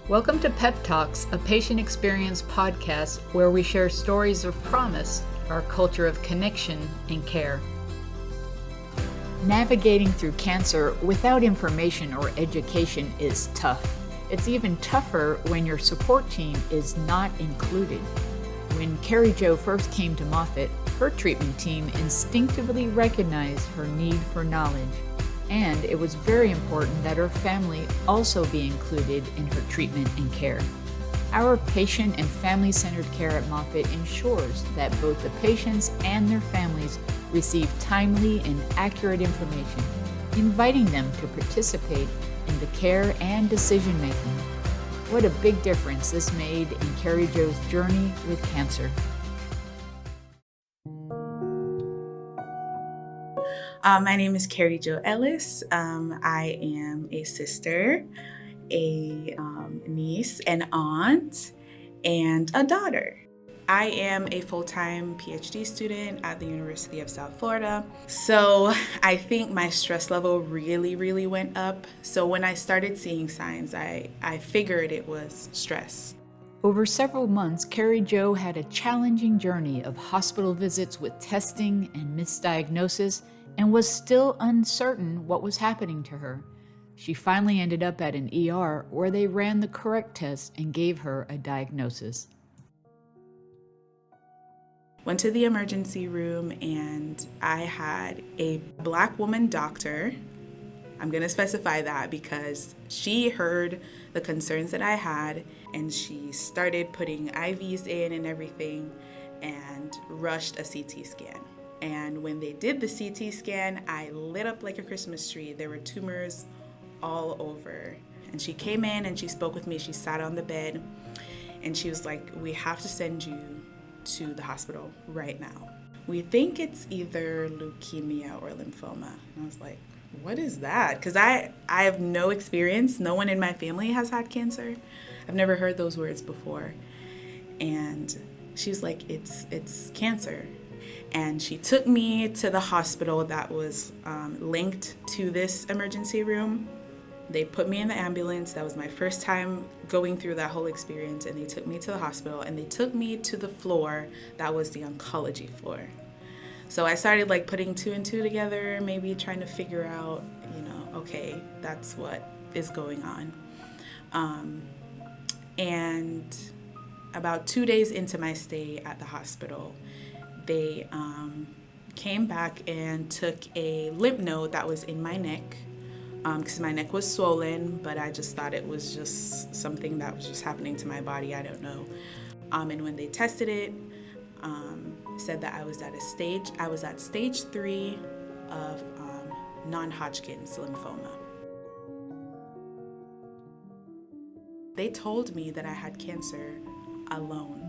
Welcome to Pep Talks, a patient experience podcast where we share stories of promise, our culture of connection and care. Navigating through cancer without information or education is tough. It's even tougher when your support team is not included. When Kerrijo first came to Moffit, her treatment team instinctively recognized her need for knowledge, and it was very important that her family also be included in her treatment and care. Our patient and family-centered care at Moffit ensures that both the patients and their families receive timely and accurate information, inviting them to participate in the care and decision-making. What a big difference this made in Kerrijo's journey with cancer. My name is Kerrijo Ellis. I am a sister, a niece, an aunt, and a daughter. I am a full-time PhD student at the University of South Florida. So I think my stress level really went up. So when I started seeing signs, I figured it was stress. Over several months, Kerrijo had a challenging journey of hospital visits with testing and misdiagnoses, and was still uncertain what was happening to her. She finally ended up at an ER where they ran the correct test and gave her a diagnosis. Went to the emergency room and I had a Black woman doctor. I'm going to specify that because she heard the concerns that I had and she started putting IVs in and everything and rushed a CT scan. And when they did the CT scan, I lit up like a Christmas tree. There were tumors all over. And she came in and she spoke with me. She sat on the bed and she was like, "We have to send you to the hospital right now. We think it's either leukemia or lymphoma." And I was like, "What is that?" Because I have no experience. No one in my family has had cancer. I've never heard those words before. And she was like, it's cancer. And she took me to the hospital that was linked to this emergency room. They put me in the ambulance. That was my first time going through that whole experience. And they took me to the hospital and they took me to the floor that was the oncology floor. So I started like putting two and two together, maybe trying to figure out, okay, that's what is going on. And about 2 days into my stay at the hospital, they came back and took a lymph node that was in my neck because my neck was swollen, but I just thought it was just something that was just happening to my body. I don't know. And when they tested it, said that I was at stage 3 of non-Hodgkin's lymphoma. They told me that I had cancer alone.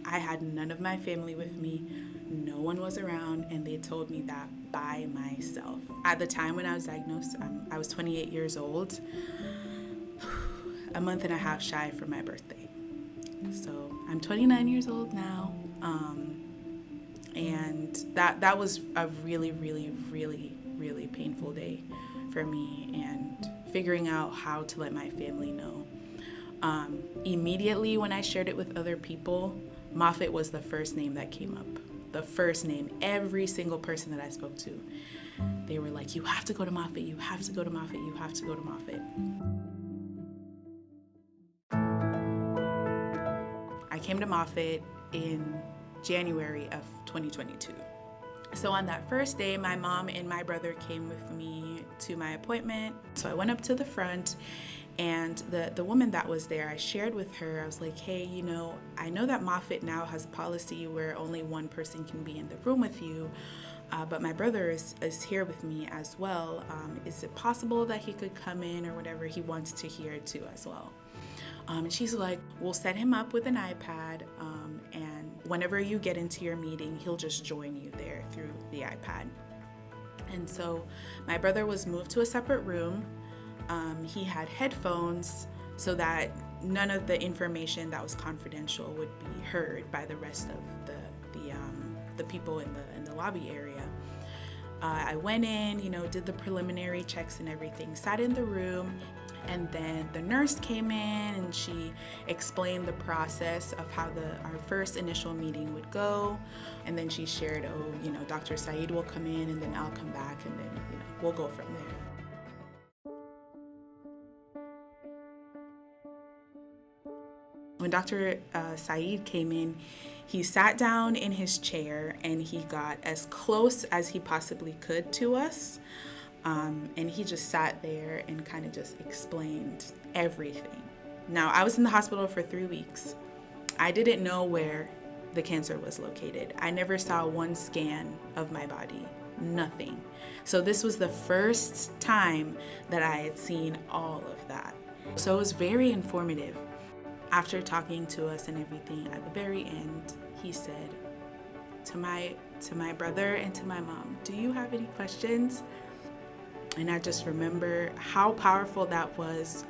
I had none of my family with me. No one was around, and they told me that by myself. At the time when I was diagnosed, I was 28 years old, a month and a half shy from my birthday. So I'm 29 years old now, and that was a really painful day for me, and figuring out how to let my family know. Immediately when I shared it with other people, Moffit was the first name that came up. The first name. Every single person that I spoke to, they were like, "You have to go to Moffit, you have to go to Moffit, you have to go to Moffit." I came to Moffit in January of 2022. So on that first day, my mom and my brother came with me to my appointment. So I went up to the front, and the woman that was there, I shared with her, I was like, "Hey, I know that Moffit now has a policy where only one person can be in the room with you, but my brother is here with me as well. Is it possible that he could come in or whatever? He wants to hear too as well." And she's like, "We'll set him up with an iPad, and whenever you get into your meeting, he'll just join you there through the iPad." And so my brother was moved to a separate room. He had headphones so that none of the information that was confidential would be heard by the rest of the people in the lobby area. I went in, did the preliminary checks and everything, sat in the room, and then the nurse came in and she explained the process of how our first initial meeting would go. And then she shared, Dr. Saeed will come in and then I'll come back and then, we'll go from there. When Dr. Saeed came in, he sat down in his chair and he got as close as he possibly could to us. And he just sat there and kind of just explained everything. Now, I was in the hospital for 3 weeks. I didn't know where the cancer was located. I never saw one scan of my body, nothing. So this was the first time that I had seen all of that. So it was very informative. After talking to us and everything, at the very end, he said to my brother and to my mom, "Do you have any questions?" And I just remember how powerful that was,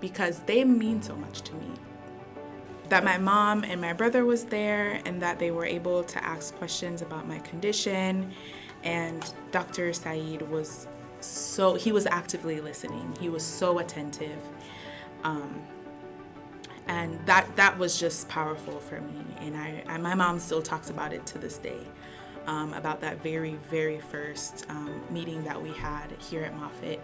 because they mean so much to me. That my mom and my brother was there and that they were able to ask questions about my condition. And Dr. Saeed he was actively listening. He was so attentive. And that was just powerful for me. And my mom still talks about it to this day, about that very, very first meeting that we had here at Moffit.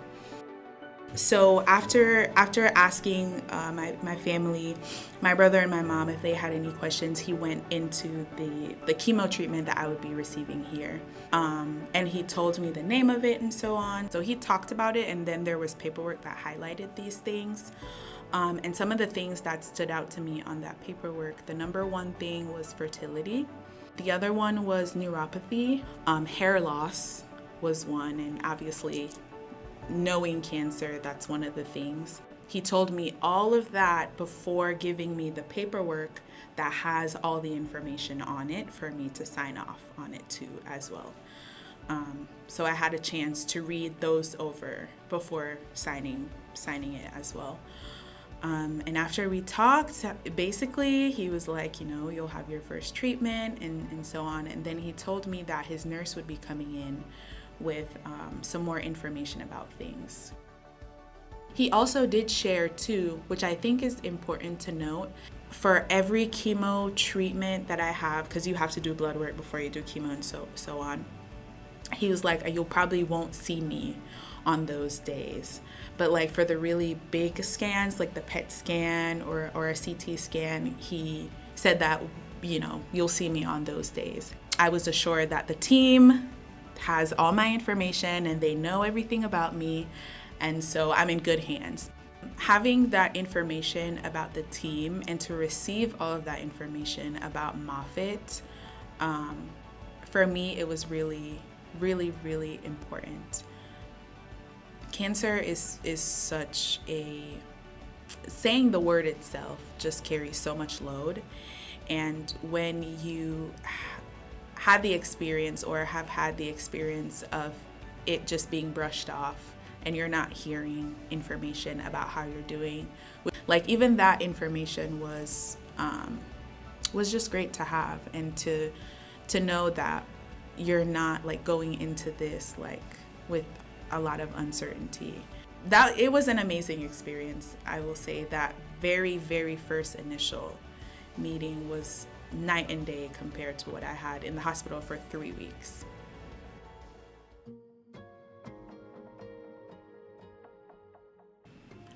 So after asking my family, my brother and my mom, if they had any questions, he went into the chemo treatment that I would be receiving here. And he told me the name of it and so on. So he talked about it, and then there was paperwork that highlighted these things. And some of the things that stood out to me on that paperwork, the number one thing was fertility. The other one was neuropathy. Hair loss was one, and obviously knowing cancer, that's one of the things. He told me all of that before giving me the paperwork that has all the information on it for me to sign off on it too as well. So I had a chance to read those over before signing it as well. And after we talked, basically he was like, you'll have your first treatment and so on. And then he told me that his nurse would be coming in with some more information about things. He also did share too, which I think is important to note, for every chemo treatment that I have, because you have to do blood work before you do chemo and so on. He was like, you probably won't see me on those days. But like for the really big scans, like the PET scan or a CT scan, he said that, you'll see me on those days. I was assured that the team has all my information and they know everything about me. And so I'm in good hands. Having that information about the team and to receive all of that information about Moffit, for me, it was really, really, really important. Cancer is such saying the word itself just carries so much load. And when you had the experience or have had the experience of it just being brushed off and you're not hearing information about how you're doing, like even that information was just great to have, and to know that you're not like going into this like with a lot of uncertainty. That it was an amazing experience. I will say that very, very first initial meeting was night and day compared to what I had in the hospital for 3 weeks.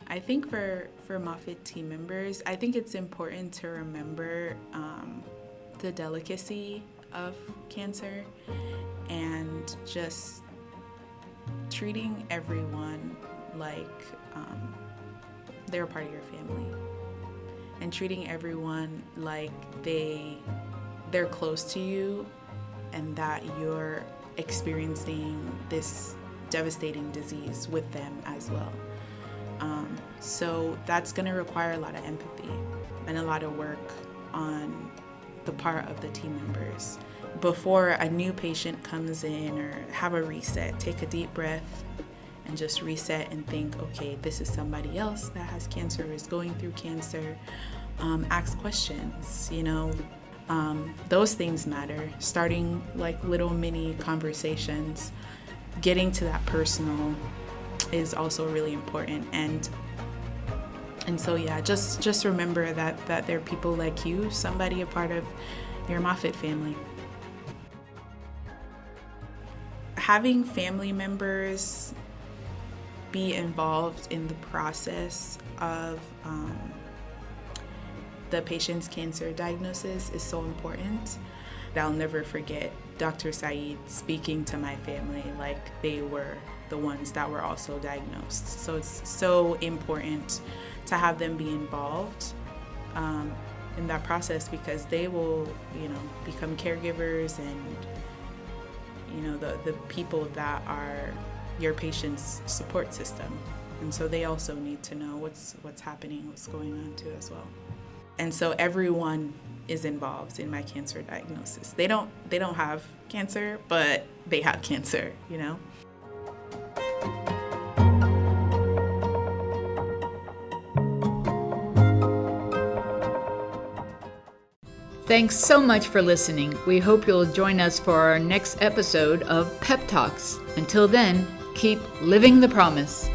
I think for Moffit team members, I think it's important to remember the delicacy of cancer and just treating everyone like they're a part of your family, and treating everyone like they're close to you and that you're experiencing this devastating disease with them as well. So that's going to require a lot of empathy and a lot of work on the part of the team members. Before a new patient comes in or have a reset, take a deep breath and just reset and think, okay, this is somebody else that has cancer or is going through cancer. Ask questions, those things matter. Starting like little mini conversations getting to that personal is also really important. And so yeah, just remember that there are people like you, somebody a part of your Moffit family. Having family members be involved in the process of the patient's cancer diagnosis is so important. I'll never forget Dr. Saeed speaking to my family like they were the ones that were also diagnosed. So it's so important to have them be involved in that process, because they will, become caregivers and, the people that are your patient's support system. And so they also need to know what's happening, what's going on too as well. And so everyone is involved in my cancer diagnosis. They don't have cancer, but they have cancer, Thanks so much for listening. We hope you'll join us for our next episode of Pep Talks. Until then, keep living the promise.